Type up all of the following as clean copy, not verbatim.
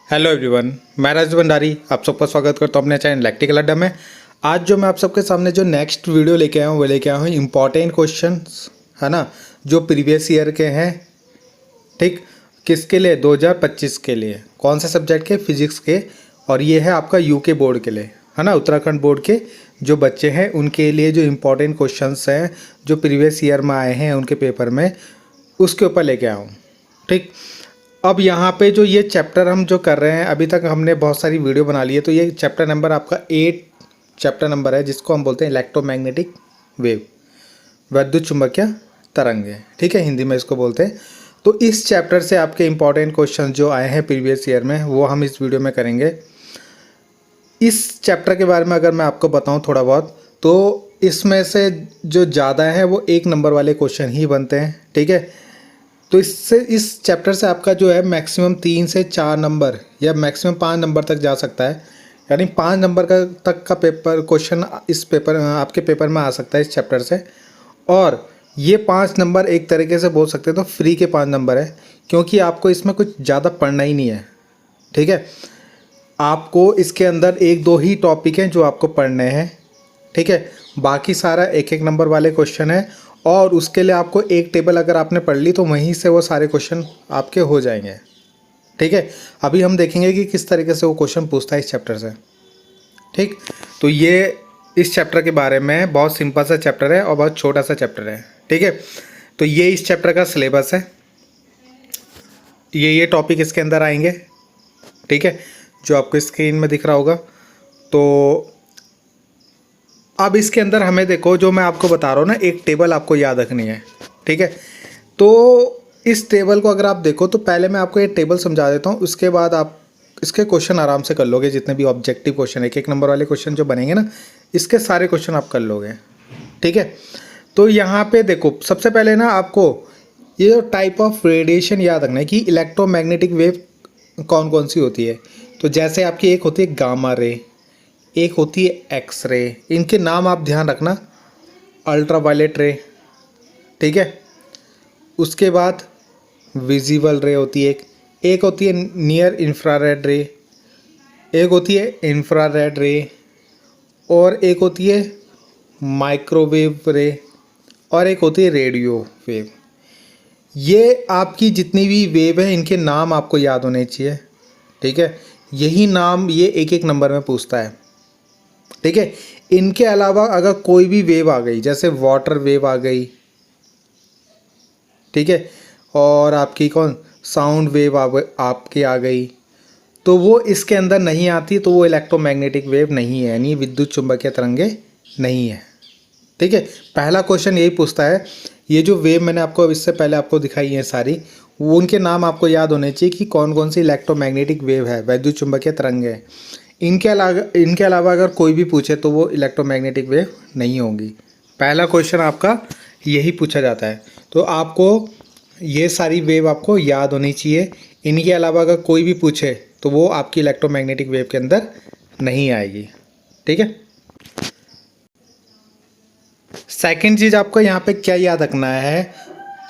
Hello everyone, मैं राज भंडारी आप सबका स्वागत करता हूँ अपने चैनल इलेक्ट्रिकल अड्डा में। आज जो मैं आप सबके सामने जो नेक्स्ट वीडियो लेके आया हूँ वो लेके आया हूँ इम्पॉर्टेंट क्वेश्चंस, है ना, जो प्रीवियस ईयर के हैं। ठीक, किसके लिए? 2025 के लिए। कौन से सब्जेक्ट के? फिजिक्स के। और ये है आपका यूके बोर्ड के लिए, है ना, उत्तराखंड बोर्ड के जो बच्चे हैं उनके लिए जो इम्पोर्टेंट क्वेश्चंस हैं जो प्रीवियस ईयर में आए हैं उनके पेपर में, उसके ऊपर लेके आया हूँ। ठीक, अब यहाँ पे जो ये चैप्टर हम जो कर रहे हैं, अभी तक हमने बहुत सारी वीडियो बना ली है, तो ये चैप्टर नंबर आपका 8 चैप्टर नंबर है, जिसको हम बोलते हैं इलेक्ट्रोमैग्नेटिक वेव, विद्युत चुंबकीय तरंगे। ठीक है, हिंदी में इसको बोलते हैं। तो इस चैप्टर से आपके इम्पॉर्टेंट क्वेश्चन जो आए हैं प्रीवियस ईयर में वो हम इस वीडियो में करेंगे। इस चैप्टर के बारे में अगर मैं आपको बताऊं थोड़ा बहुत, तो इसमें से जो ज़्यादा है वो 1 नंबर वाले क्वेश्चन ही बनते हैं। ठीक है, तो इससे इस चैप्टर से आपका जो है मैक्सिमम 3 से 4 नंबर या मैक्सिमम 5 नंबर तक जा सकता है, यानी 5 नंबर का तक का पेपर क्वेश्चन इस पेपर आपके पेपर में आ सकता है इस चैप्टर से। और ये 5 नंबर एक तरीके से बोल सकते हैं तो फ्री के 5 नंबर है, क्योंकि आपको इसमें कुछ ज़्यादा पढ़ना ही नहीं है। ठीक है, आपको इसके अंदर 1-2 ही टॉपिक हैं जो आपको पढ़ने हैं। ठीक है, बाकी सारा 1-1 नंबर वाले क्वेश्चन है, और उसके लिए आपको एक टेबल अगर आपने पढ़ ली तो वहीं से वो सारे क्वेश्चन आपके हो जाएंगे। ठीक है, अभी हम देखेंगे कि किस तरीके से वो क्वेश्चन पूछता है इस चैप्टर से। ठीक, तो ये इस चैप्टर के बारे में बहुत सिंपल सा चैप्टर है और बहुत छोटा सा चैप्टर है। ठीक है, तो ये इस चैप्टर का सिलेबस है, ये टॉपिक इसके अंदर आएंगे। ठीक है, जो आपको स्क्रीन में दिख रहा होगा। तो अब इसके अंदर हमें देखो, जो मैं आपको बता रहा हूँ ना, एक टेबल आपको याद रखनी है। ठीक है, तो इस टेबल को अगर आप देखो तो पहले मैं आपको ये टेबल समझा देता हूँ, उसके बाद आप इसके क्वेश्चन आराम से कर लोगे। जितने भी ऑब्जेक्टिव क्वेश्चन 1-1 नंबर वाले क्वेश्चन जो बनेंगे ना, इसके सारे क्वेश्चन आप कर लोगे। ठीक है, तो यहाँ पे देखो, सबसे पहले ना आपको ये टाइप ऑफ रेडिएशन याद रखना है कि इलेक्ट्रोमैग्नेटिक वेव कौन कौन सी होती है। तो जैसे आपकी एक होती है गामा रे, एक होती है एक्स रे, इनके नाम आप ध्यान रखना। अल्ट्रावायलेट रे, ठीक है, उसके बाद विजिबल रे होती है, एक होती है नियर इंफ्रारेड रे, एक होती है इंफ्रारेड रे, और एक होती है माइक्रोवेव रे, और एक होती है रेडियो वेव। ये आपकी जितनी भी वेव है इनके नाम आपको याद होने चाहिए। ठीक है, यही नाम ये 1-1 नंबर में पूछता है। ठीक है, इनके अलावा अगर कोई भी वेव आ गई, जैसे वाटर वेव आ गई, ठीक है, और आपकी कौन साउंड वेव आपकी आ गई, तो वो इसके अंदर नहीं आती, तो वो इलेक्ट्रोमैग्नेटिक वेव नहीं है, यानी विद्युत चुंबकीय तरंगे नहीं है। ठीक है, पहला क्वेश्चन यही पूछता है। ये जो वेव मैंने आपको इससे पहले आपको दिखाई है सारी, वो उनके नाम आपको याद होने चाहिए कि कौन कौन सी इलेक्ट्रोमैग्नेटिक वेव है, विद्युत चुंबकीय तरंगे है। इनके अलावा अगर कोई भी पूछे तो वो इलेक्ट्रोमैग्नेटिक वेव नहीं होगी। पहला क्वेश्चन आपका यही पूछा जाता है, तो आपको ये सारी वेव आपको याद होनी चाहिए। इनके अलावा अगर कोई भी पूछे तो वो आपकी इलेक्ट्रोमैग्नेटिक वेव के अंदर नहीं आएगी। ठीक है, सेकंड चीज़ आपको यहाँ पे क्या याद रखना है,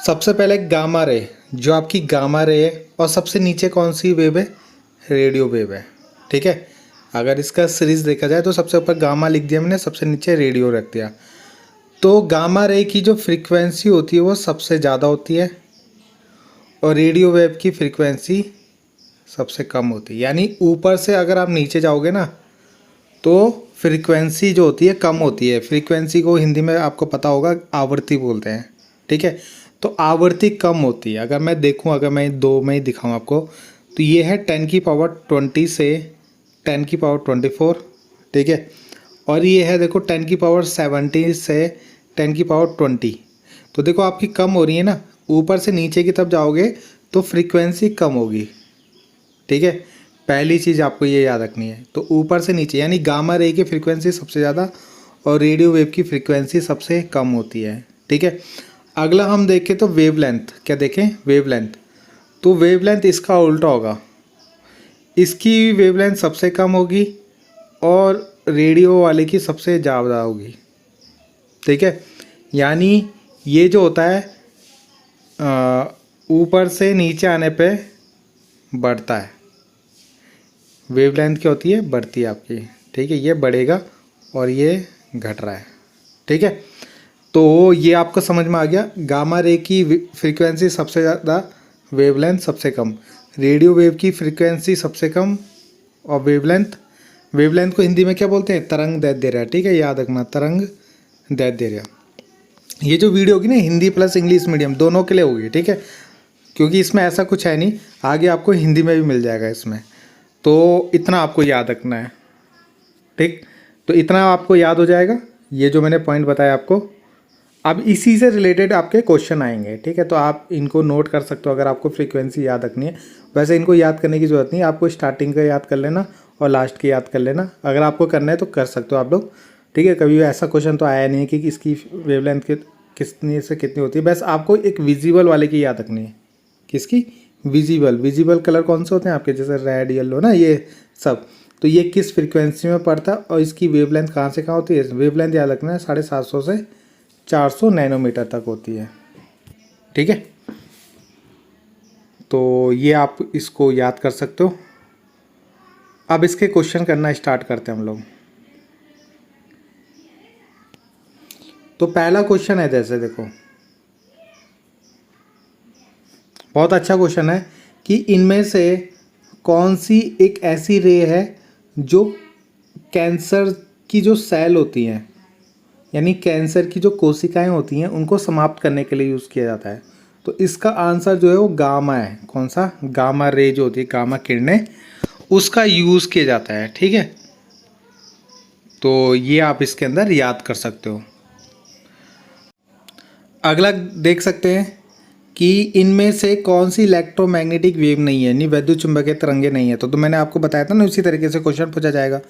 सबसे पहले गामा रे, जो आपकी गामा रे है, और सबसे नीचे कौन सी वेव है? रेडियो वेव है। ठीक है, अगर इसका सीरीज देखा जाए तो सबसे ऊपर गामा लिख दिया मैंने, सबसे नीचे रेडियो रख दिया। तो गामा रे की जो फ्रीक्वेंसी होती है वो सबसे ज़्यादा होती है, और रेडियो वेव की फ्रीक्वेंसी सबसे कम होती है। यानी ऊपर से अगर आप नीचे जाओगे ना तो फ्रीक्वेंसी जो होती है कम होती है। फ्रीक्वेंसी को हिंदी में आपको पता होगा आवृत्ति बोलते हैं। ठीक है, तो आवृत्ति कम होती है। अगर मैं देखूं, अगर मैं 2 में ही दिखाऊं आपको, तो ये है 10⁻20 से 10⁻24। ठीक है, और ये है देखो 10⁻70 से 10⁻20। तो देखो आपकी कम हो रही है ना, ऊपर से नीचे की तरफ जाओगे तो फ्रीक्वेंसी कम होगी। ठीक है, पहली चीज़ आपको ये याद रखनी है। तो ऊपर से नीचे, यानी गामा रे की फ्रीक्वेंसी सबसे ज़्यादा और रेडियो वेव की फ्रीक्वेंसी सबसे कम होती है। ठीक है, अगला हम देखें तो वेवलेंथ, क्या देखें? वेवलेंथ। तो वेवलेंथ इसका उल्टा होगा, इसकी वेवलेंथ सबसे कम होगी और रेडियो वाले की सबसे ज़्यादा होगी। ठीक है, यानी ये जो होता है ऊपर से नीचे आने पे बढ़ता है, वेवलेंथ क्या होती है, बढ़ती है आपकी, ठीक है। ये बढ़ेगा और ये घट रहा है, ठीक है। तो ये आपको समझ में आ गया। गामा रे की फ्रीक्वेंसी सबसे ज़्यादा, वेवलेंथ सबसे कम। रेडियो वेव की फ्रीक्वेंसी सबसे कम और वेवलेंथ को हिंदी में क्या बोलते हैं, तरंग दैर्ध्य, ठीक है, याद रखना, तरंग दैर्ध्य। ये जो वीडियो होगी ना, हिंदी प्लस इंग्लिश मीडियम दोनों के लिए होगी, ठीक है, क्योंकि इसमें ऐसा कुछ है नहीं, आगे आपको हिंदी में भी मिल जाएगा इसमें। तो इतना आपको याद रखना है, ठीक। तो इतना आपको याद हो जाएगा, ये जो मैंने पॉइंट बताया आपको। अब इसी से रिलेटेड आपके क्वेश्चन आएंगे, ठीक है। तो आप इनको नोट कर सकते हो अगर आपको फ्रीक्वेंसी याद रखनी है। वैसे इनको याद करने की ज़रूरत नहीं है, आपको स्टार्टिंग का याद कर लेना और लास्ट के याद कर लेना। अगर आपको करना है तो कर सकते हो आप लोग, ठीक है। कभी ऐसा क्वेश्चन तो आया नहीं है कि इसकी वेवलेंथ कितनी से कितनी होती है। बस आपको एक विजिबल वाले की याद रखनी है। किसकी, विजिबल कलर कौन से होते हैं आपके, जैसे रेड येलो ना, ये सब। तो ये किस फ्रीक्वेंसी में पड़ता है और इसकी वेवलेंथ कहाँ से कहाँ होती है। वेवलेंथ याद रखना है 750 से 400 नैनोमीटर तक होती है, ठीक है। तो ये आप इसको याद कर सकते हो। अब इसके क्वेश्चन करना स्टार्ट करते हैं हम लोग। तो पहला क्वेश्चन है, जैसे देखो, बहुत अच्छा क्वेश्चन है कि इनमें से कौन सी एक ऐसी रे है जो कैंसर की जो सेल होती हैं, यानी कैंसर की जो कोशिकाएं होती हैं, उनको समाप्त करने के लिए यूज़ किया जाता है। तो इसका आंसर जो है वो गामा है। कौन सा, गामा रे जो होती है, गामा किरणें, उसका यूज़ किया जाता है, ठीक है। तो ये आप इसके अंदर याद कर सकते हो। अगला देख सकते हैं कि इनमें से कौन सी इलेक्ट्रोमैग्नेटिक वेव नहीं है, यानी वैद्युत चुंबकीय तरंगे नहीं है। तो मैंने आपको बताया था ना, उसी तरीके से क्वेश्चन पूछा जाएगा।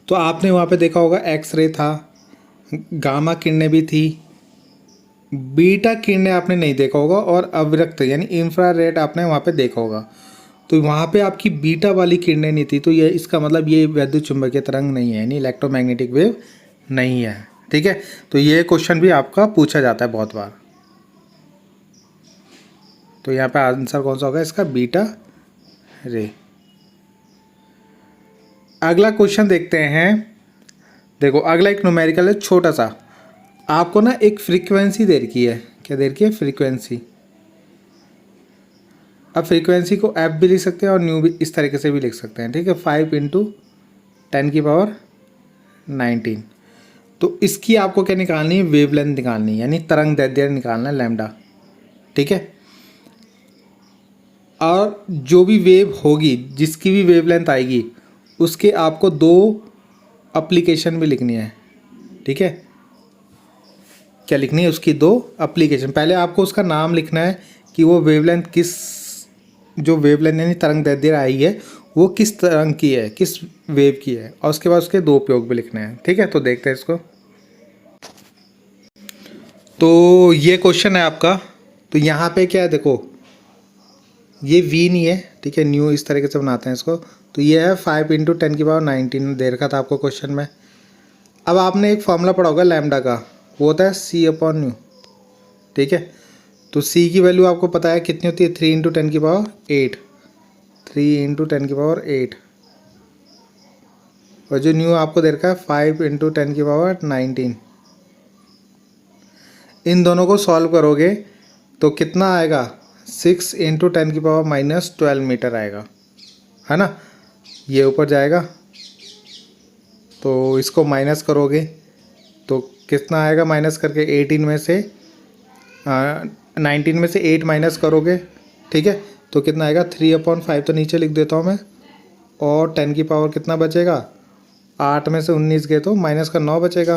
तो आपने वहाँ पे देखा होगा एक्सरे था, गामा किरणें भी थी, बीटा किरणें आपने नहीं देखा होगा, और अविरक्त यानी इंफ्रारेड आपने वहाँ पे देखा होगा। तो वहाँ पे आपकी बीटा वाली किरणें नहीं थी। तो ये इसका मतलब ये वैद्युत चुंबकीय तरंग नहीं है, यानी इलेक्ट्रोमैग्नेटिक वेव नहीं है, ठीक है। तो ये क्वेश्चन भी आपका पूछा जाता है बहुत बार। तो यहाँ पे आंसर कौन सा होगा इसका, बीटा रे। अगला क्वेश्चन देखते हैं। देखो अगला एक न्यूमेरिकल है, छोटा सा। आपको ना एक फ्रीक्वेंसी दे रखी है, क्या दे रखी है, फ्रीक्वेंसी। अब फ्रीक्वेंसी को एफ भी लिख सकते हैं और न्यू भी इस तरीके से भी लिख सकते हैं, ठीक है। 5 × 10⁻19। तो इसकी आपको क्या निकालनी है, वेवलेंथ निकालनी है, यानी तरंग दैर्ध्य निकालना है, लैम्डा, ठीक है। और जो भी वेव होगी, जिसकी भी वेवलेंथ आएगी, उसके आपको 2 एप्लीकेशन भी लिखनी है, ठीक है। क्या लिखनी है, उसकी 2 एप्लीकेशन। पहले आपको उसका नाम लिखना है कि वो वेवलेंथ किस, जो वेवलेंथ यानी तरंग दैर्ध्य आई है वो किस तरंग की है, किस वेव की है, और उसके बाद उसके 2 उपयोग भी लिखने हैं, ठीक है। तो देखते हैं इसको। तो ये क्वेश्चन है आपका। तो यहाँ पे क्या है, देखो ये v नहीं है, ठीक है, न्यू इस तरीके से बनाते हैं इसको। तो ये है 5 × 10⁻19 दे रखा था आपको क्वेश्चन में। अब आपने एक फॉर्मूला पढ़ा होगा लैम्डा का, वो होता है c/μ, ठीक है। तो c की वैल्यू आपको पता है कितनी होती है, 3 × 10⁸, 3 × 10⁸। और जो न्यू आपको दे रखा है 5 × 10⁻19। इन दोनों को सॉल्व करोगे तो कितना आएगा, 6 × 10⁻−12 मीटर आएगा, है ना। ये ऊपर जाएगा तो इसको माइनस करोगे तो कितना आएगा, माइनस करके 18 में से 19 में से 8 माइनस करोगे, ठीक है। तो कितना आएगा, 3/5 तो नीचे लिख देता हूँ मैं। और 10 की पावर कितना बचेगा, 8 में से 19 गए तो माइनस का 9 बचेगा,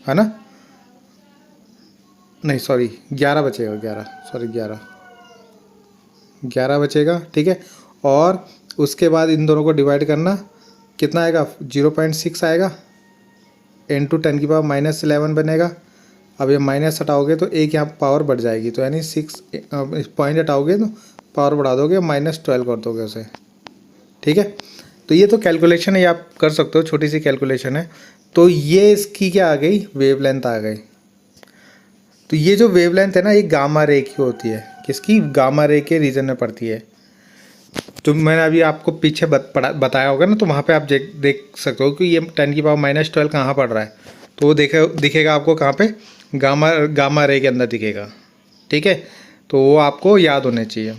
है ना। नहीं सॉरी 11 बचेगा, 11 बचेगा, ठीक है। और उसके बाद इन दोनों को डिवाइड करना, कितना आएगा, 0.6 आएगा, × 10⁻−11 बनेगा। अब ये माइनस हटाओगे तो एक यहाँ पावर बढ़ जाएगी, तो यानी 6 पॉइंट हटाओगे तो पावर बढ़ा दोगे, -12 कर दोगे उसे, ठीक है। तो ये तो कैलकुलेशन है, ये आप कर सकते हो, छोटी सी कैलकुलेशन है। तो ये इसकी क्या आ गई, वेवलेंथ आ गई। तो ये जो वेवलेंथ है ना, ये गामा रे की होती है, किसकी, गामा रे के रीजन में पड़ती है। जो मैंने अभी आपको पीछे बताया होगा ना, तो वहाँ पे आप देख सकते हो कि ये 10⁻12 कहाँ पड़ रहा है। तो वो दिखेगा आपको कहाँ पे, गामा रे के अंदर दिखेगा। ठीक है, तो वो आपको याद होने चाहिए।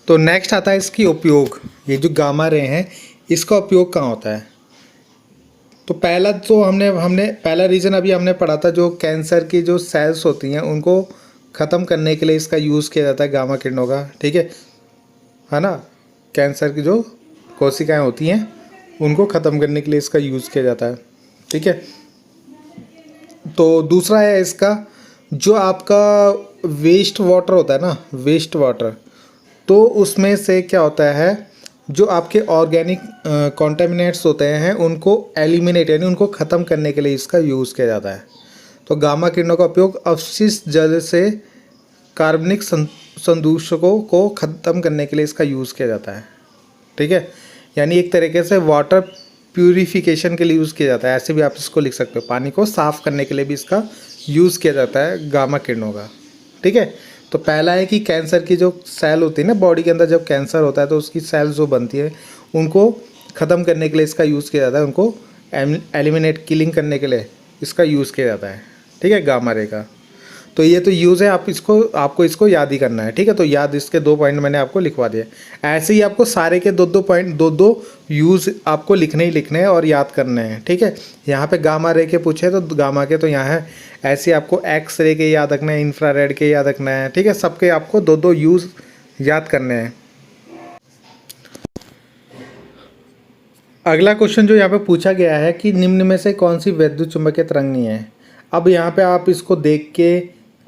तो नेक्स्ट आता है इसकी उपयोग। ये जो गामा रे हैं इसका उपयोग कहाँ होता है। तो पहला तो हमने पहला रीज़न अभी हमने पढ़ा था, जो कैंसर की जो सेल्स होती हैं उनको ख़त्म करने के लिए इसका यूज़ किया जाता है, गामा किरणों का। ठीक है ना। कैंसर की जो कोशिकाएं होती हैं उनको ख़त्म करने के लिए इसका यूज़ किया जाता है। ठीक है। तो दूसरा है इसका, जो आपका वेस्ट वाटर होता है ना, वेस्ट वाटर, तो उसमें से क्या होता है, जो आपके ऑर्गेनिक कॉन्टेमिनेट्स होते हैं उनको एलिमिनेट यानी उनको ख़त्म करने के लिए इसका यूज़ किया जाता है। तो गामा किरणों का उपयोग अवशिष्ट जल से कार्बनिक संदूषकों को ख़त्म करने के लिए इसका यूज़ किया जाता है। ठीक है, यानी एक तरीके से वाटर प्यूरिफिकेशन के लिए यूज़ किया जाता है, ऐसे भी आप इसको लिख सकते हो। पानी को साफ़ करने के लिए भी इसका यूज़ किया जाता है गामा किरणों का। ठीक है, तो पहला है कि कैंसर की जो सेल होती है ना बॉडी के अंदर, जब कैंसर होता है तो उसकी सेल्स जो बनती है उनको ख़त्म करने के लिए इसका यूज़ किया जाता है, उनको एलिमिनेट किलिंग करने के लिए इसका यूज़ किया जाता है। ठीक है, गामा रे का। तो ये तो यूज़ है, आपको इसको याद ही करना है। ठीक है, तो याद इसके 2 पॉइंट मैंने आपको लिखवा दिए। ऐसे ही आपको सारे के 2-2 पॉइंट 2-2 यूज़ आपको लिखने हैं और याद करने हैं। ठीक है, यहाँ पे गामा रे के पूछे तो गामा के तो यहाँ है, ऐसे आपको एक्स रे के याद रखना है, इंफ्रारेड के याद रखना है। ठीक है, सबके आपको 2-2 यूज़ याद करने हैं। अगला क्वेश्चन जो यहाँ पे पूछा गया है कि निम्न में से कौन सी विद्युत चुम्बकीय तरंगनी है। अब यहाँ पे आप इसको देख के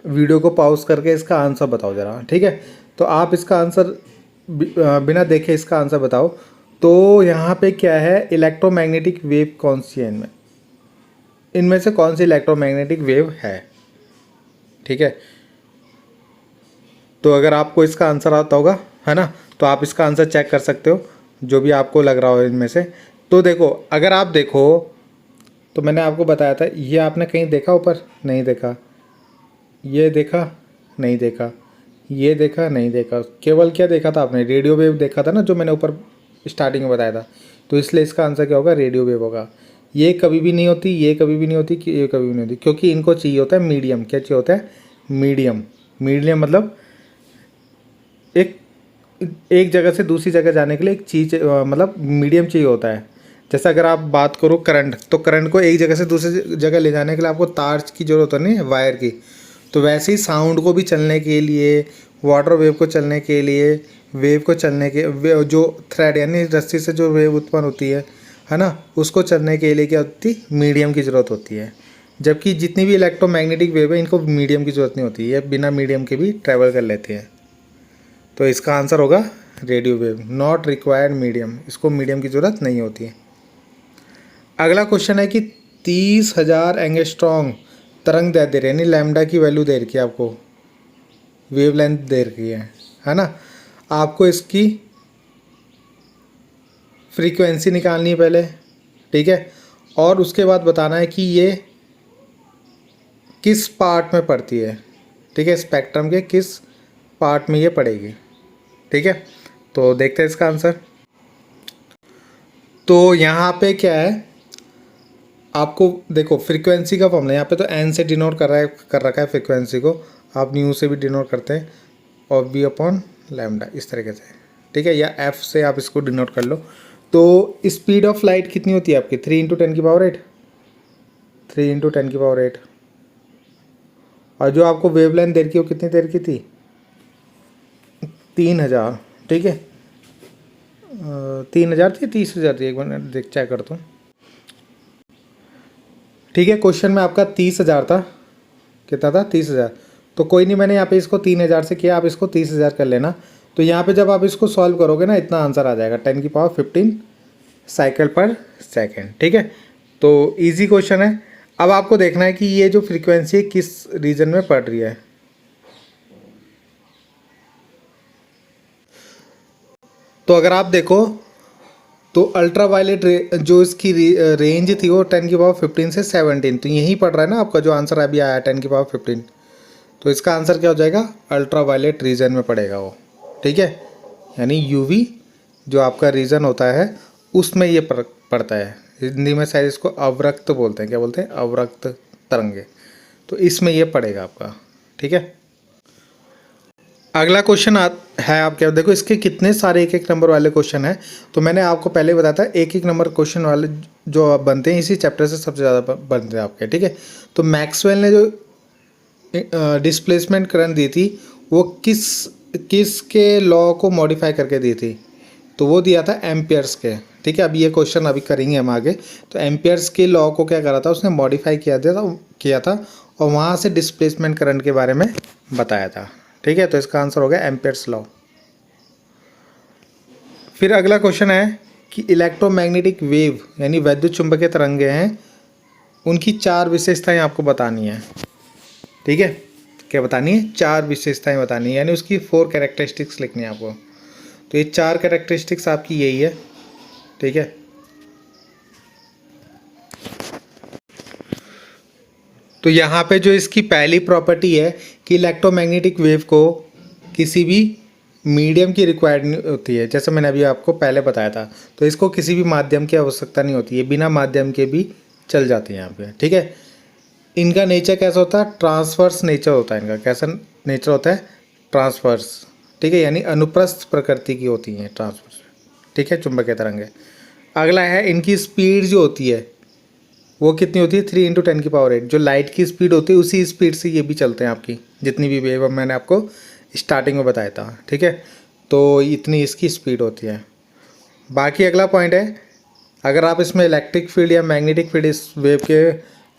वीडियो को पॉज करके इसका आंसर बताओ ज़रा। ठीक है, तो आप इसका आंसर बिना देखे इसका आंसर बताओ। तो यहाँ पे क्या है, इलेक्ट्रोमैग्नेटिक वेव कौन सी है इनमें से कौन सी इलेक्ट्रोमैग्नेटिक वेव है। ठीक है, तो अगर आपको इसका आंसर आता होगा, है ना, तो आप इसका आंसर चेक कर सकते हो जो भी आपको लग रहा हो इनमें से। तो देखो, अगर आप देखो तो मैंने आपको बताया था, ये आपने कहीं देखा ऊपर, नहीं देखा, ये देखा नहीं देखा, ये देखा नहीं देखा, केवल क्या देखा था आपने, रेडियो वेव देखा था ना, जो मैंने ऊपर स्टार्टिंग में बताया था। तो इसलिए इसका आंसर क्या होगा, रेडियो वेव होगा। ये कभी भी नहीं होती, ये कभी भी नहीं होती, ये कभी भी नहीं होती, क्योंकि इनको चाहिए होता है मीडियम। क्या चाहिए होता है, मीडियम। मीडियम मतलब एक जगह से दूसरी जगह जाने के लिए एक चीज़, मतलब मीडियम चाहिए होता है। जैसे अगर आप बात करो करंट, तो करंट को एक जगह से दूसरी जगह ले जाने के लिए आपको तार की ज़रूरत नहीं है, वायर की। तो वैसे ही साउंड को भी चलने के लिए, वाटर वेव को चलने के लिए, वेव को चलने के जो थ्रेड यानी रस्सी से जो वेव उत्पन्न होती है ना, उसको चलने के लिए क्या होती है, मीडियम की ज़रूरत होती है। जबकि जितनी भी इलेक्ट्रोमैग्नेटिक वेव है इनको मीडियम की ज़रूरत नहीं होती है, बिना मीडियम के भी ट्रैवल कर लेते हैं। तो इसका आंसर होगा radio wave, not required medium, इसको मीडियम की ज़रूरत नहीं होती है। अगला क्वेश्चन है कि 30,000 एंगस्ट्रॉन्ग तरंग दे रही है, यानी लैम्डा की वैल्यू दे रखी है आपको, वेवलेंथ दे रखी है ना। आपको इसकी फ्रीक्वेंसी निकालनी है पहले। ठीक है, और उसके बाद बताना है कि ये किस पार्ट में पड़ती है। ठीक है, स्पेक्ट्रम के किस पार्ट में ये पड़ेगी। ठीक है, तो देखते हैं इसका आंसर। तो यहाँ पे क्या है, आपको देखो फ्रीक्वेंसी का फॉर्मूला यहाँ पे तो एन से डिनोट कर रखा है फ्रीक्वेंसी को, आप न्यू से भी डिनोट करते हैं, और बी अपॉन लैम्डा इस तरीके से। ठीक है, या एफ से आप इसको डिनोट कर लो। तो स्पीड ऑफ लाइट कितनी होती है आपकी, 3 × 10⁸, 3 × 10⁸। और जो आपको वेवलेंथ देर की वो कितनी देर की थी, 3000। ठीक है, 3000 थी, 30,000 थी, एक बार चेक करता हूँ। ठीक है, क्वेश्चन में आपका 30,000 था, कितना था, 30,000। तो कोई नहीं, मैंने यहाँ पे इसको 3000 से किया, आप इसको 30,000 कर लेना। तो यहाँ पे जब आप इसको सॉल्व करोगे ना, इतना आंसर आ जाएगा, 10⁻15 साइकिल पर सेकेंड। ठीक है, तो इजी क्वेश्चन है। अब आपको देखना है कि ये जो फ्रीक्वेंसी किस रीजन में पड़ रही है। तो अगर आप देखो तो अल्ट्रा वायलेट जो इसकी रेंज थी वो 10⁻15 से 17, तो यहीं पड़ रहा है ना आपका जो आंसर अभी आया 10⁻15। तो इसका आंसर क्या हो जाएगा, अल्ट्रा वायलेट रीजन में पड़ेगा वो। ठीक है, यानी यूवी जो आपका रीजन होता है उसमें ये पड़ता है। हिंदी में शायद इसको अवरक्त बोलते हैं, क्या बोलते हैं, अवरक्त तरंगे। तो इसमें ये पड़ेगा आपका, ठीक है। अगला क्वेश्चन है आपके, देखो इसके कितने सारे एक एक नंबर वाले क्वेश्चन हैं। तो मैंने आपको पहले बताया था एक एक नंबर क्वेश्चन वाले जो बनते हैं इसी चैप्टर से सबसे ज़्यादा बनते हैं आपके, ठीक है। तो मैक्सवेल ने जो डिस्प्लेसमेंट करंट दी थी वो किसके लॉ को मॉडिफाई करके दी थी, तो वो दिया था एम्पियर्स के, ठीक है। अब ये क्वेश्चन अभी करेंगे हम आगे। तो एम्पियर्स के लॉ को क्या करा था, उसने मॉडिफाई किया था और वहाँ से डिस्प्लेसमेंट करंट के बारे में बताया था, ठीक है। तो इसका आंसर हो गया एम्पियर्स लॉ। फिर अगला क्वेश्चन है कि इलेक्ट्रोमैग्नेटिक वेव यानी वैद्युत चुंबकीय तरंगे हैं, उनकी 4 विशेषताएं आपको बतानी है, ठीक है। क्या बतानी है, 4 विशेषताएं बतानी है, यानी उसकी 4 कैरेक्टरिस्टिक्स लिखनी है आपको। तो ये 4 कैरेक्टरिस्टिक्स आपकी यही है, ठीक है। तो यहाँ पे जो इसकी पहली प्रॉपर्टी है कि इलेक्ट्रोमैग्नेटिक वेव को किसी भी मीडियम की रिक्वायर्ड नहीं होती है, जैसे मैंने अभी आपको पहले बताया था। तो इसको किसी भी माध्यम की आवश्यकता नहीं होती है, बिना माध्यम के भी चल जाती है यहाँ पे, ठीक है। इनका नेचर कैसा होता है, ट्रांसवर्स नेचर होता है इनका। कैसा नेचर होता है, ट्रांसवर्स, ठीक है, यानी अनुप्रस्थ प्रकृति की होती हैं ट्रांसवर्स, ठीक है, चुंबकीय तरंगे। अगला है इनकी स्पीड जो होती है वो कितनी होती है, 3 × 10⁸। जो लाइट की स्पीड होती है उसी स्पीड से ये भी चलते हैं आपकी, जितनी भी वेव मैंने आपको स्टार्टिंग में बताया था, ठीक है। तो इतनी इसकी स्पीड होती है। बाकी अगला पॉइंट है, अगर आप इसमें इलेक्ट्रिक फील्ड या मैग्नेटिक फील्ड इस वेव के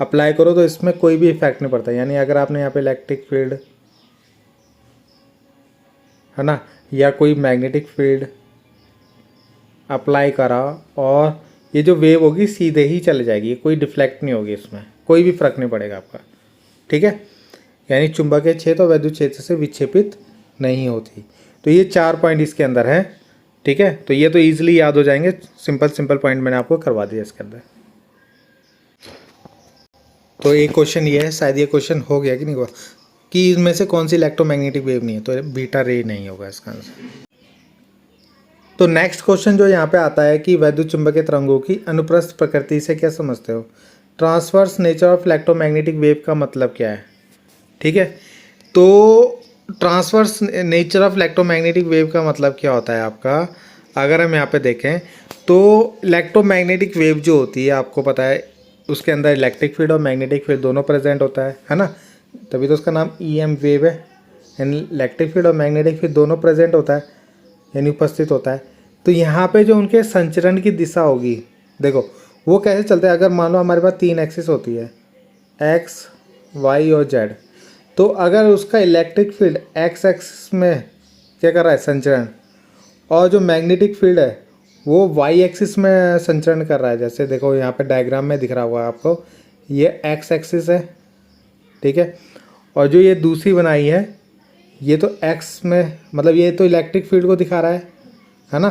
अप्लाई करो तो इसमें कोई भी इफेक्ट नहीं पड़ता। यानी अगर आपने यहाँ पे इलेक्ट्रिक फील्ड है ना या कोई मैग्नेटिक फील्ड अप्लाई करा और ये जो वेव होगी सीधे ही चले जाएगी, कोई डिफ्लेक्ट नहीं होगी, इसमें कोई भी फर्क नहीं पड़ेगा आपका, ठीक है। यानी चुंबकीय क्षेत्र और वैद्युत क्षेत्र से विक्षेपित नहीं होती। तो ये 4 पॉइंट इसके अंदर है, ठीक है। तो ये तो ईजिली याद हो जाएंगे, सिंपल पॉइंट मैंने आपको करवा दिया इसके अंदर। तो एक क्वेश्चन ये है, शायद ये क्वेश्चन हो गया कि नहीं हुआ, कि इनमें से कौन सी इलेक्ट्रोमैग्नेटिक वेव नहीं है, तो बीटा रे नहीं होगा इसका आंसर। तो नेक्स्ट क्वेश्चन जो यहाँ पे आता है कि वैद्युत चुंबकीय तरंगों की अनुप्रस्थ प्रकृति से क्या समझते हो। Transverse nature of electromagnetic wave का मतलब क्या है, ठीक है। तो transverse nature of electromagnetic wave का मतलब क्या होता है आपका, अगर हम यहाँ पे देखें तो इलेक्ट्रोमैग्नेटिक वेव जो होती है आपको पता है उसके अंदर इलेक्ट्रिक फील्ड और मैग्नेटिक फील्ड दोनों प्रेजेंट होता है ना, तभी तो उसका नाम EM वेव है। यानी इलेक्ट्रिक फील्ड और मैग्नेटिक फील्ड दोनों प्रेजेंट होता है, यानी उपस्थित होता है। तो यहाँ पे जो उनके संचरण की दिशा होगी, देखो वो कैसे चलते हैं। अगर मान लो हमारे पास 3 एक्सिस होती है, X, Y और Z, तो अगर उसका इलेक्ट्रिक फील्ड X एक्सिस में क्या कर रहा है, संचरण, और जो मैग्नेटिक फील्ड है वो Y एक्सिस में संचरण कर रहा है। जैसे देखो यहाँ पे डायग्राम में दिख रहा होगा आपको, ये X एक्सिस है, ठीक है, और जो ये दूसरी बनाई है ये तो X में, मतलब ये तो इलेक्ट्रिक फील्ड को दिखा रहा है ना,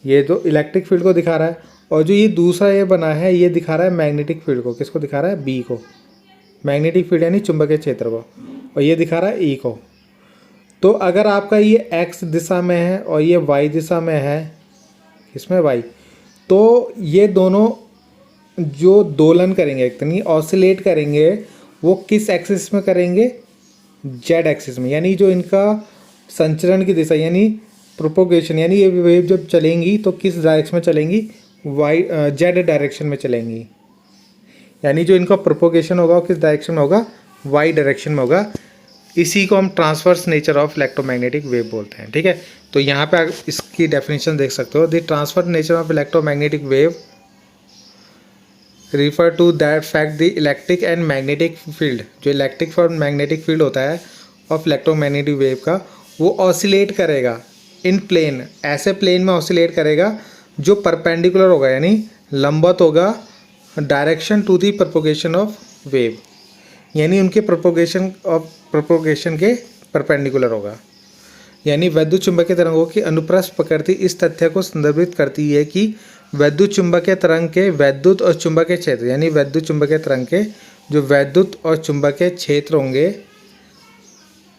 ये तो इलेक्ट्रिक फील्ड को दिखा रहा है, और जो ये दूसरा ये बना है ये दिखा रहा है मैग्नेटिक फील्ड को। किसको दिखा रहा है, B को, मैग्नेटिक फील्ड यानी चुंबकीय क्षेत्र को, और ये दिखा रहा है E को। तो अगर आपका ये X दिशा में है और ये Y दिशा में है, इसमें Y, तो ये दोनों जो दोलन करेंगे, एक तरह ऑसिलेट करेंगे, वो किस एक्सिस में करेंगे, Z एक्सिस में। यानी जो इनका संचरण की दिशा यानी प्रोपोगेशन, यानी ये वेव जब चलेंगी तो किस डायरेक्शन में चलेंगी, Z डायरेक्शन में चलेंगी। यानी जो इनका प्रोपोगेशन होगा वो किस डायरेक्शन में होगा, Y डायरेक्शन में होगा। इसी को हम transverse nature of electromagnetic wave बोलते हैं, ठीक है। तो यहाँ पे आप इसकी डेफिनेशन देख सकते हो, the transfer nature of electromagnetic wave refer to that fact the electric and magnetic field, जो इलेक्ट्रिक और मैग्नेटिक फील्ड होता है ऑफ इलेक्ट्रोमैग्नेटिक वेव का, वो ऑसिलेट करेगा इन प्लेन, ऐसे प्लेन में ऑसिलेट करेगा जो परपेंडिकुलर होगा, यानी लंबवत होगा direction to the propagation of wave, यानी उनके प्रोपोगेशन के परपेंडिकुलर होगा। यानी वैद्युत चुंबकीय तरंगों की अनुप्रस्थ प्रकृति इस तथ्य को संदर्भित करती है कि वैद्युत चुंबकीय तरंग के वैद्युत और चुंबकीय क्षेत्र, यानी वैद्युत चुंबकीय तरंग के जो वैद्युत और चुंबकीय क्षेत्र होंगे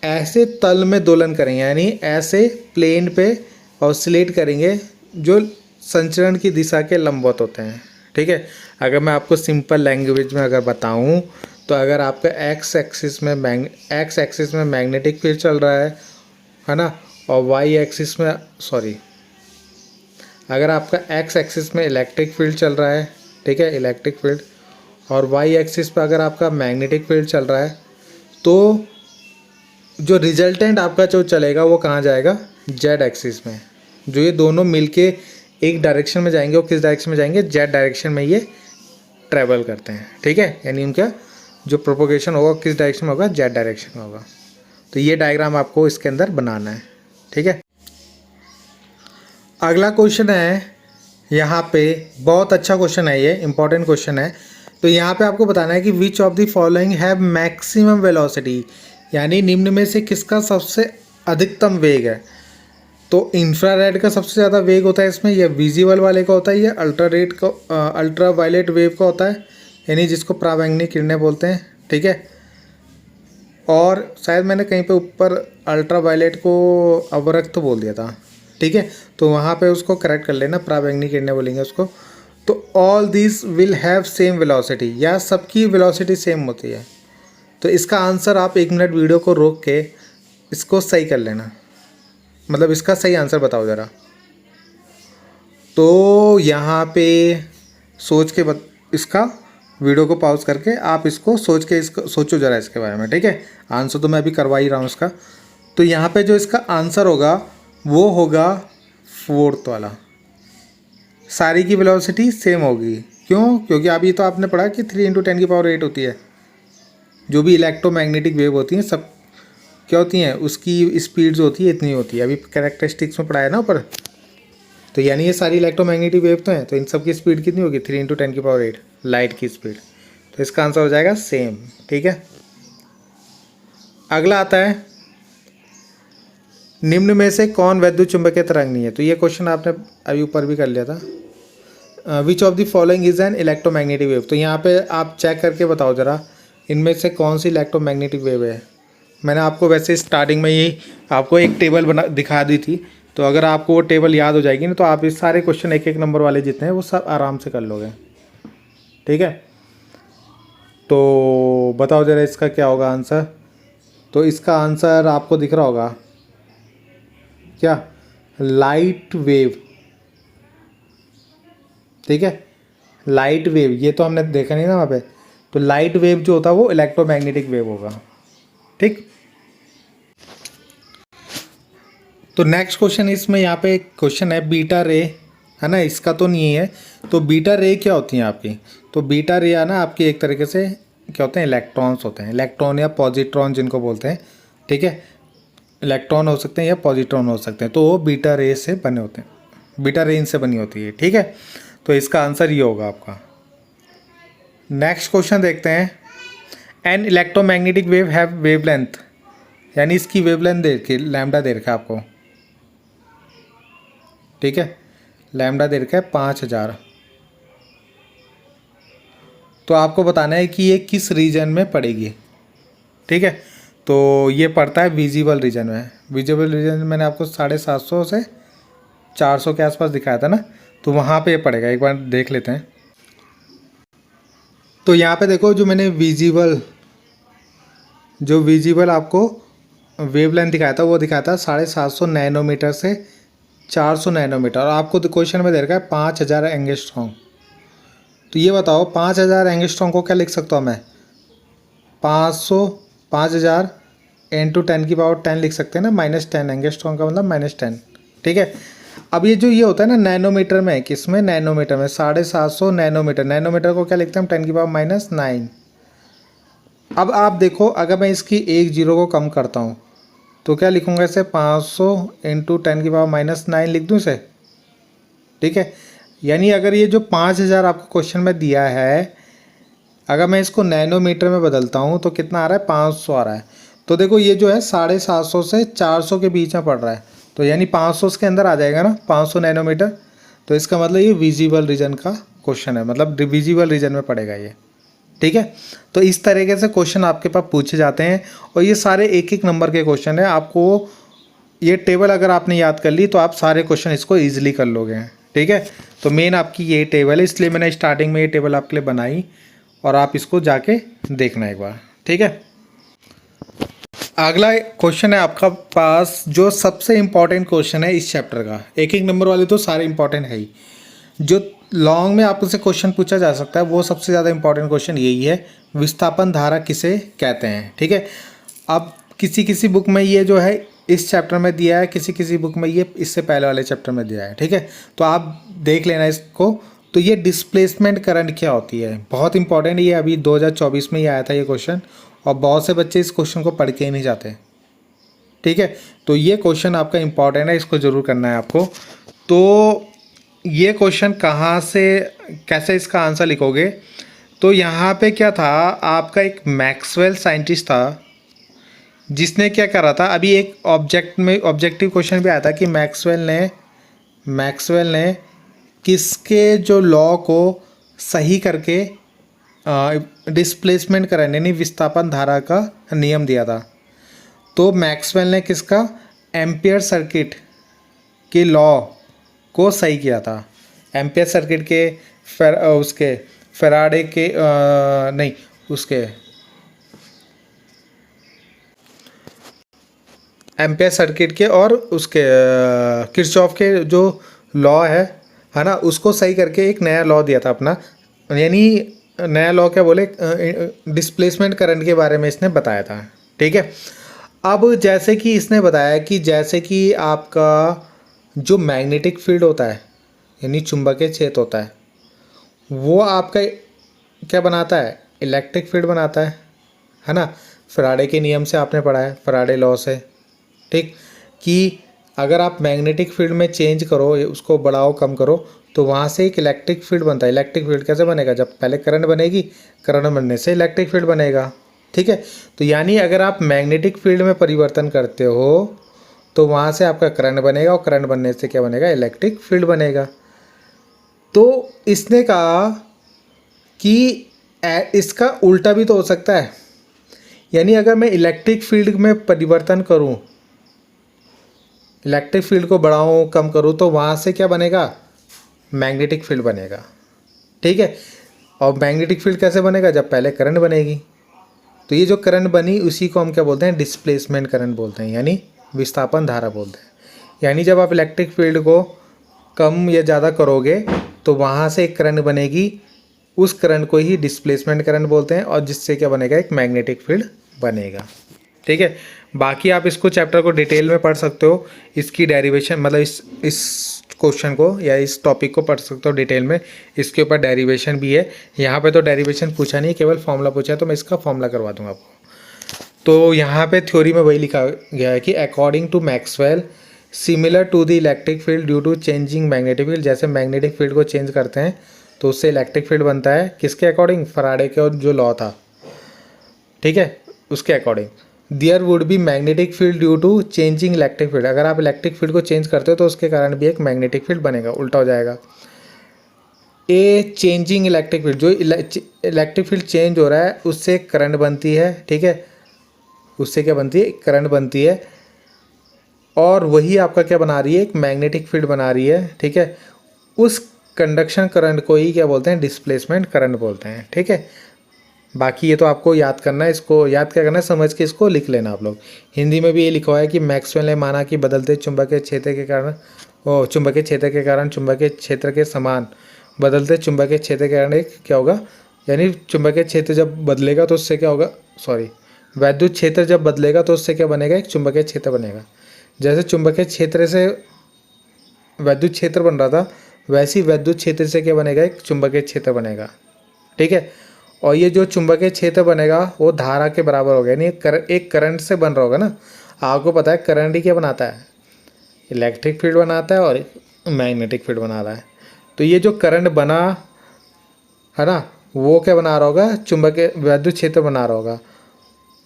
ऐसे तल में दोलन करेंगे, यानी ऐसे प्लेन पे ऑसिलेट करेंगे जो संचरण की दिशा के लंबवत होते हैं। ठीक है, अगर मैं आपको सिंपल लैंग्वेज में अगर बताऊं तो अगर आपका एक्स एक्सिस में मैग्नेटिक फील्ड चल रहा है ना, और वाई एक्सिस में अगर आपका एक्स एक्सिस में इलेक्ट्रिक फील्ड चल रहा है, ठीक है, इलेक्ट्रिक फील्ड, और वाई एक्सिस पर अगर आपका मैग्नेटिक फील्ड चल रहा है, तो जो रिजल्टेंट आपका जो चलेगा वो कहाँ जाएगा, जेड एक्सिस में। जो ये दोनों मिलके एक डायरेक्शन में जाएंगे, और किस डायरेक्शन में जाएंगे, जेड डायरेक्शन में ये ट्रैवल करते हैं। ठीक है, यानी उनका जो प्रोपोगेशन होगा किस डायरेक्शन में होगा, जेड डायरेक्शन में होगा। तो ये डायग्राम आपको इसके अंदर बनाना है। ठीक है, अगला क्वेश्चन है, यहाँ पे बहुत अच्छा क्वेश्चन है, ये इंपॉर्टेंट क्वेश्चन है। तो यहाँ पे आपको बताना है कि which of the following have maximum velocity, यानी निम्न में से किसका सबसे अधिकतम वेग है। तो इंफ्रारेड का सबसे ज़्यादा वेग होता है इसमें, या विजिबल वाले का होता है, या अल्ट्रा वायलेट वेव का होता है, यानी जिसको पराबैंगनी किरणें बोलते हैं। ठीक है, और शायद मैंने कहीं पे ऊपर अल्ट्रा वायलेट को अवरक्त तो बोल दिया था। ठीक है, तो वहाँ पे उसको करेक्ट कर लेना, पराबैंगनी किरणें बोलेंगे उसको। तो all this will have same velocity, या सबकी वेलोसिटी सेम होती है। तो इसका आंसर आप 1 मिनट वीडियो को रोक के इसको सही कर लेना, मतलब इसका सही आंसर बताओ ज़रा। तो यहाँ पे सोच के इसका वीडियो को पॉज करके आप इसको सोचो ज़रा इसके बारे में। ठीक है, आंसर तो मैं अभी करवा ही रहा हूँ इसका। तो यहाँ पे जो इसका आंसर होगा वो होगा 4th वाला, सारी की वेलोसिटी सेम होगी। क्यों? क्योंकि अभी तो आपने पढ़ा कि 3 × 10⁸ होती है। जो भी इलेक्ट्रोमैग्नेटिक वेव होती हैं सब क्या होती हैं, उसकी स्पीड जो होती है इतनी होती है। अभी कैरेक्टरिस्टिक्स में पढ़ा है ना ऊपर। तो यानी ये सारी इलेक्ट्रोमैग्नेटिक वेव तो हैं, तो इन सब की स्पीड कितनी होगी, 3 × 10⁸ लाइट की स्पीड। तो इसका आंसर हो जाएगा सेम। ठीक है, अगला आता है, निम्न में से कौन वैद्युत चुंबकीय तरंग नहीं है। तो ये क्वेश्चन आपने अभी ऊपर भी कर लिया था। Which of the following is an electromagnetic wave. तो यहाँ पे आप चेक करके बताओ ज़रा, इनमें से कौन सी इलेक्ट्रोमैग्नेटिक वेव है। मैंने आपको वैसे स्टार्टिंग में ही आपको एक टेबल दिखा दी थी, तो अगर आपको वो टेबल याद हो जाएगी ना, तो आप इस सारे क्वेश्चन 1-1 नंबर वाले जितने हैं वो सब आराम से कर लोगे। ठीक है, तो बताओ ज़रा इसका क्या होगा आंसर। तो इसका आंसर आपको दिख रहा होगा क्या, लाइट वेव। ठीक है, लाइट वेव, ये तो हमने देखा नहीं ना वहाँ पे। तो लाइट वेव जो होता है वो इलेक्ट्रोमैग्नेटिक वेव होगा। ठीक, तो नेक्स्ट क्वेश्चन, इसमें यहाँ पे एक क्वेश्चन है बीटा रे, है ना, इसका तो नहीं है। तो बीटा रे क्या होती हैं आपकी। तो बीटा रे है ना आपकी एक तरीके से क्या होते हैं, इलेक्ट्रॉन्स होते हैं, इलेक्ट्रॉन या पॉजिट्रॉन जिनको बोलते हैं। ठीक है, इलेक्ट्रॉन हो सकते हैं या पॉजिट्रॉन हो सकते हैं, तो वो बीटा रे से बने होते हैं, बीटा रे इनसे बनी होती है। ठीक है, तो इसका आंसर ये होगा आपका। नेक्स्ट क्वेश्चन देखते हैं, an electromagnetic wave have wavelength, यानी इसकी वेवलेंथ दे रखी, लैम्डा दे रखा है आपको। ठीक है, लैम्डा दे रखा है 5000। तो आपको बताना है कि ये किस रीजन में पड़ेगी। ठीक है, तो ये पड़ता है विजिबल रीजन में। विजिबल रीजन मैंने आपको 750 से 400 के आसपास दिखाया था ना, तो वहाँ पे ये पड़ेगा, एक बार देख लेते हैं। तो यहाँ पे देखो, जो मैंने विजिबल आपको वेवलेंथ दिखाया था वो दिखाया था 750 नैनोमीटर से 400 नैनोमीटर, और आपको क्वेश्चन में दे रखा है 5000 एंगस्ट्रॉम। तो ये बताओ 5000 एंगस्ट्रॉम को क्या लिख सकता हूँ मैं, 5000 × 10⁻10 लिख सकते हैं ना, -10, एंगस्ट्रॉम का मतलब -10। ठीक है, अब ये जो ये होता है ना नैनोमीटर में, किसमें, नैनोमीटर में, 750 नैनोमीटर, नैनोमीटर को क्या लिखते हैं हम, 10⁻⁹। अब आप देखो, अगर मैं इसकी एक जीरो को कम करता हूँ तो क्या लिखूँगा इसे, 500 × 10⁻⁹ लिख दूँ इसे। ठीक है, यानी अगर ये जो 5000 आपको क्वेश्चन में दिया है, अगर मैं इसको नैनोमीटर में बदलता हूँ तो कितना आ रहा है, 500 आ रहा है। तो देखो ये जो है 750 से 400 के बीच में पड़ रहा है, तो यानी 500 के अंदर आ जाएगा ना, 500 नैनोमीटर। तो इसका मतलब ये विजिबल रीजन का क्वेश्चन है, मतलब विजिबल रीजन में पड़ेगा ये। ठीक है। तो इस तरीके से क्वेश्चन आपके पास पूछे जाते हैं और ये सारे एक एक नंबर के क्वेश्चन है। आपको ये टेबल अगर आपने याद कर ली तो आप सारे क्वेश्चन इसको ईजिली कर लोगे, ठीक है। तो मेन आपकी ये टेबल है, इसलिए मैंने स्टार्टिंग में ये टेबल आपके लिए बनाई और आप इसको जाके देखना एक बार, ठीक है। अगला क्वेश्चन है आपका पास जो सबसे इम्पॉर्टेंट क्वेश्चन है इस चैप्टर का। एक एक नंबर वाले तो सारे इम्पॉर्टेंट है ही, जो लॉन्ग में आपसे क्वेश्चन पूछा जा सकता है वो सबसे ज़्यादा इंपॉर्टेंट क्वेश्चन यही है, विस्थापन धारा किसे कहते हैं, ठीक है। अब किसी किसी बुक में ये जो है इस चैप्टर में दिया है, किसी किसी बुक में ये इससे पहले वाले चैप्टर में दिया है, ठीक है। तो आप देख लेना इसको। तो ये डिस्प्लेसमेंट करंट क्या होती है, बहुत इंपॉर्टेंट, ये अभी 2024 में ही आया था ये क्वेश्चन और बहुत से बच्चे इस क्वेश्चन को पढ़ के ही नहीं जाते, ठीक है। तो ये क्वेश्चन आपका इम्पॉर्टेंट है, इसको ज़रूर करना है आपको। तो ये क्वेश्चन कहाँ से कैसे इसका आंसर लिखोगे, तो यहाँ पे क्या था, आपका एक मैक्सवेल साइंटिस्ट था जिसने क्या करा था, अभी एक ऑब्जेक्टिव क्वेश्चन भी आया था कि मैक्सवेल ने किसके जो लॉ को सही करके डिस्प्लेसमेंट करंट यानी विस्थापन धारा का नियम दिया था। तो मैक्सवेल ने किसका, एम्पियर सर्किट के लॉ को सही किया था। एम्पियर सर्किट के उसके फैराडे के नहीं उसके एम्पियर सर्किट के और उसके किरचॉफ के जो लॉ है ना, उसको सही करके एक नया लॉ दिया था अपना, यानी नया लॉ क्या बोले, डिस्प्लेसमेंट करंट के बारे में इसने बताया था, ठीक है। अब जैसे कि इसने बताया कि जैसे कि आपका जो मैग्नेटिक फील्ड होता है यानी चुंबकीय क्षेत्र होता है, वो आपका क्या बनाता है, इलेक्ट्रिक फील्ड बनाता है ना। फैराडे के नियम से आपने पढ़ा है, फैराडे लॉ से, ठीक, कि अगर आप मैग्नेटिक फील्ड में चेंज करो, उसको बढ़ाओ कम करो, तो वहाँ से एक इलेक्ट्रिक फील्ड बनता है। इलेक्ट्रिक फील्ड कैसे बनेगा, जब पहले करंट बनेगी, करंट बनने से इलेक्ट्रिक फील्ड बनेगा, ठीक है। तो यानी अगर आप मैग्नेटिक फील्ड में परिवर्तन करते हो तो वहाँ से आपका करंट बनेगा और करंट बनने से क्या बनेगा, इलेक्ट्रिक फील्ड बनेगा। तो इसने कहा कि इसका उल्टा भी तो हो सकता है, यानी अगर मैं इलेक्ट्रिक फील्ड में परिवर्तन करूं, इलेक्ट्रिक फील्ड को बढ़ाऊं कम करूं, तो वहाँ से क्या बनेगा, मैग्नेटिक फील्ड बनेगा, ठीक है। और मैग्नेटिक फील्ड कैसे बनेगा, जब पहले करंट बनेगी। तो ये जो करंट बनी उसी को हम क्या बोलते हैं, डिस्प्लेसमेंट करंट बोलते हैं, यानी विस्थापन धारा बोलते हैं। यानी जब आप इलेक्ट्रिक फील्ड को कम या ज़्यादा करोगे तो वहाँ से एक करंट बनेगी, उस करंट को ही डिस्प्लेसमेंट करंट बोलते हैं और जिससे क्या बनेगा, एक मैग्नेटिक फील्ड बनेगा, ठीक है। बाकी आप इसको चैप्टर को डिटेल में पढ़ सकते हो, इसकी डेरिवेशन मतलब इस क्वेश्चन को या इस टॉपिक को पढ़ सकते हो डिटेल में। इसके ऊपर डेरिवेशन भी है, यहाँ पे तो डेरिवेशन पूछा नहीं, केवल फॉर्मूला पूछा है, तो मैं इसका फॉर्मूला करवा दूंगा आपको। तो यहाँ पे थ्योरी में वही लिखा गया है कि according to Maxwell similar to the electric field due to changing magnetic field, जैसे मैग्नेटिक फील्ड को चेंज करते हैं तो उससे इलेक्ट्रिक फील्ड बनता है, किसके अकॉर्डिंग, फैराडे के जो लॉ था, ठीक है, उसके according. There would be magnetic field due to changing electric field, अगर आप इलेक्ट्रिक फील्ड को चेंज करते हो तो उसके कारण भी एक मैग्नेटिक फील्ड बनेगा, उल्टा हो जाएगा। ए चेंजिंग इलेक्ट्रिक फील्ड, जो इलेक्ट्रिक फील्ड चेंज हो रहा है उससे करंट बनती है, ठीक है, उससे क्या बनती है, करंट बनती है, और वही आपका क्या बना रही है, एक मैग्नेटिक फील्ड बना रही है, ठीक है। उस कंडक्शन करंट को ही क्या बोलते हैं, डिस्प्लेसमेंट करंट बोलते हैं, ठीक है। बाकी ये तो आपको याद करना है, इसको याद क्या करना है, समझ के इसको लिख लेना आप लोग। हिंदी में भी ये लिखा हुआ है कि मैक्सवेल ने माना कि बदलते चुंबकीय क्षेत्र के कारण चुंबकीय क्षेत्र के समान बदलते चुंबकीय क्षेत्र के कारण एक क्या होगा, यानी चुंबकीय क्षेत्र जब बदलेगा तो उससे क्या होगा, वैद्युत क्षेत्र जब बदलेगा तो उससे क्या बनेगा, एक चुंबकीय क्षेत्र बनेगा। जैसे चुंबकीय क्षेत्र से वैद्युत क्षेत्र बन रहा था, वैसे ही वैद्युत क्षेत्र से क्या बनेगा, एक चुंबकीय क्षेत्र बनेगा, ठीक है। और ये जो चुंबकीय क्षेत्र बनेगा वो धारा के बराबर होगा, यानी एक करंट से बन रहा होगा ना। आपको पता है करंट ही क्या बनाता है, इलेक्ट्रिक फील्ड बनाता है और मैग्नेटिक फील्ड बनाता है। तो ये जो करंट बना है ना, वो क्या बना रहा होगा, चुंबकीय वैद्युत क्षेत्र बना रहा होगा,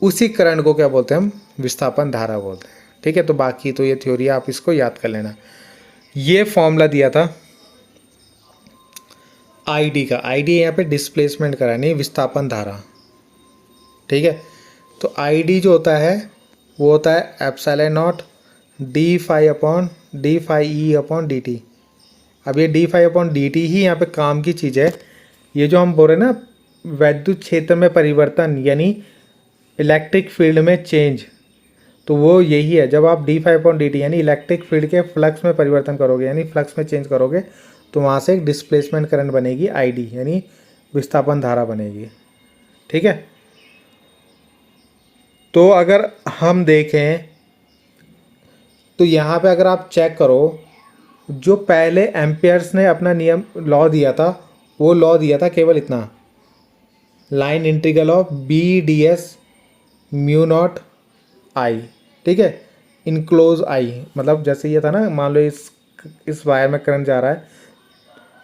उसी करंट को क्या बोलते हैं हम, विस्थापन धारा बोलते हैं, ठीक है। तो बाकी तो ये थ्योरी आप इसको याद कर लेना। ये फॉर्मूला दिया था आईडी का, आईडी यहाँ पे डिस्प्लेसमेंट करानी, विस्थापन धारा, ठीक है। तो आईडी जो होता है वो होता है epsilon not D phi upon D phi E upon D T. अब ये D phi upon D T ही यहाँ पे काम की चीज़ है। ये जो हम बोल रहे हैं ना वैद्युत क्षेत्र में परिवर्तन यानी इलेक्ट्रिक फील्ड में चेंज, तो वो यही है। जब आप D phi upon D T यानी इलेक्ट्रिक फील्ड के फ्लक्स में परिवर्तन करोगे यानी फ्लक्स में चेंज करोगे तो वहाँ से एक डिस्प्लेसमेंट करंट बनेगी आईडी यानी विस्थापन धारा बनेगी, ठीक है। तो अगर हम देखें तो यहाँ पे अगर आप चेक करो, जो पहले एम्पियर्स ने अपना नियम लॉ दिया था वो लॉ दिया था केवल इतना, line integral of B D S mu not I, ठीक है, इनक्लोज आई। मतलब जैसे ये था ना, मान लो इस वायर में करंट जा रहा है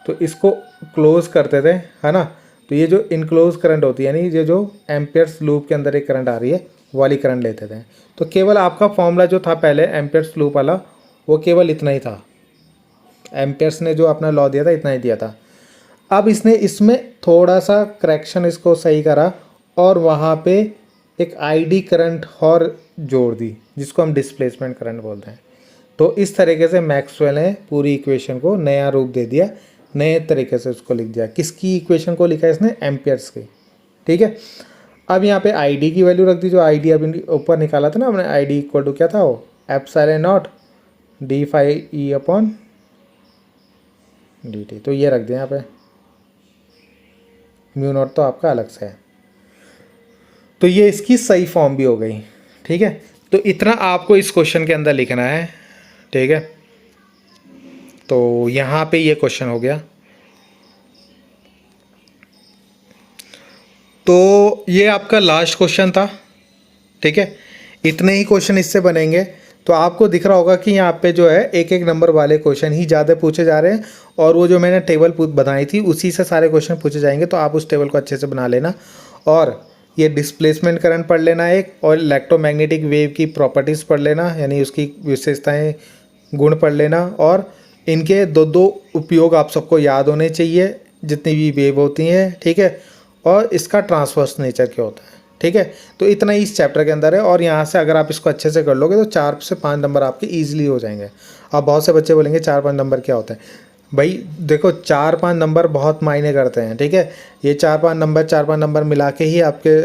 तो इसको क्लोज करते थे, है ना। तो ये जो इनक्लोज करंट होती है यानी ये जो एम्पियर्स लूप के अंदर एक करंट आ रही है वो वाली करंट लेते थे। तो केवल आपका फॉर्मूला जो था पहले एम्पियर्स लूप वाला वो केवल इतना ही था, एम्पियर्स ने जो अपना लॉ दिया था इतना ही दिया था। अब इसने इसमें थोड़ा सा करेक्शन इसको सही करा और वहाँ पे एक आईडी करंट और जोड़ दी जिसको हम डिस्प्लेसमेंट करंट बोलते हैं। तो इस तरीके से मैक्सवेल ने पूरी इक्वेशन को नया रूप दे दिया, नए तरीके से उसको लिख दिया। किसकी इक्वेशन को लिखा है इसने? एम्पियर्स की, ठीक है। अब यहाँ पे आईडी की वैल्यू रख दी, जो आईडी अभी ऊपर निकाला था ना हमने, आईडी इक्वल टू क्या था वो, epsilon not D phi E upon D T. तो ये रख दिया यहाँ पे, म्यू नॉट तो आपका अलग से है। तो ये इसकी सही फॉर्म भी हो गई, ठीक है। तो इतना आपको इस क्वेश्चन के अंदर लिखना है, ठीक है। तो यहाँ पे ये क्वेश्चन हो गया। तो ये आपका लास्ट क्वेश्चन था, ठीक है। इतने ही क्वेश्चन इससे बनेंगे। तो आपको दिख रहा होगा कि यहाँ पे जो है एक एक नंबर वाले क्वेश्चन ही ज़्यादा पूछे जा रहे हैं और वो जो मैंने टेबल बनाई थी उसी से सारे क्वेश्चन पूछे जाएंगे। तो आप उस टेबल को अच्छे से बना लेना और ये डिस्प्लेसमेंट करंट पढ़ लेना एक, और इलेक्ट्रोमैग्नेटिक वेव की प्रॉपर्टीज़ पढ़ लेना यानी उसकी विशेषताएँ गुण पढ़ लेना, और इनके दो दो उपयोग आप सबको याद होने चाहिए जितनी भी वेव होती हैं, ठीक है। और इसका ट्रांसवर्स नेचर क्या होता है, ठीक है। तो इतना ही इस चैप्टर के अंदर है और यहाँ से अगर आप इसको अच्छे से कर लोगे तो 4 से 5 नंबर आपके ईजिली हो जाएंगे। अब बहुत से बच्चे बोलेंगे 4-5 नंबर क्या होता है? भाई देखो 4-5 नंबर बहुत मायने करते हैं, ठीक है। ये 4-5 नंबर मिला के ही आपके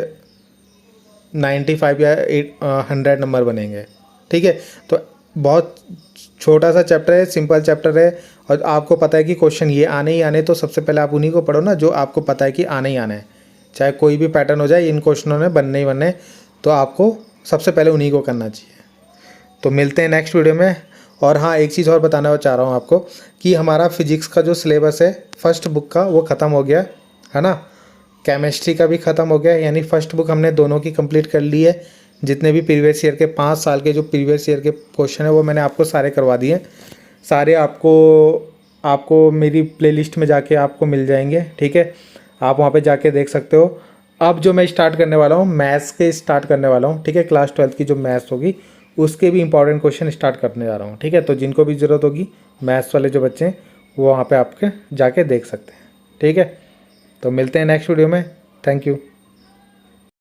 95 या 100 नंबर बनेंगे, ठीक है। तो बहुत छोटा सा चैप्टर है, सिंपल चैप्टर है और आपको पता है कि क्वेश्चन ये आने ही आने, तो सबसे पहले आप उन्हीं को पढ़ो ना जो आपको पता है कि आने ही आना है। चाहे कोई भी पैटर्न हो जाए, इन क्वेश्चनों ने बनने ही बनने, तो आपको सबसे पहले उन्हीं को करना चाहिए। तो मिलते हैं नेक्स्ट वीडियो में। और हाँ, एक चीज़ और बताना चाह रहा हूँ आपको कि हमारा फिजिक्स का जो सिलेबस है फर्स्ट बुक का वो ख़त्म हो गया है ना, केमिस्ट्री का भी ख़त्म हो गया, यानी फर्स्ट बुक हमने दोनों की कंप्लीट कर ली है। जितने भी प्रीवियस ईयर के 5 साल के जो प्रीवियस ईयर के क्वेश्चन है वो मैंने आपको सारे करवा दिए। सारे आपको मेरी प्लेलिस्ट में जाके आपको मिल जाएंगे, ठीक है। आप वहाँ पे जाके देख सकते हो। अब जो मैं स्टार्ट करने वाला हूँ मैथ्स के स्टार्ट करने वाला हूँ, ठीक है। क्लास 12 की जो मैथ्स होगी उसके भी इंपॉर्टेंट क्वेश्चन स्टार्ट करने जा रहा हूँ, ठीक है। तो जिनको भी ज़रूरत होगी मैथ्स वाले जो बच्चे हैं वो वहाँ पे आपके जाके देख सकते हैं, ठीक है। तो मिलते हैं नेक्स्ट वीडियो में। Thank you.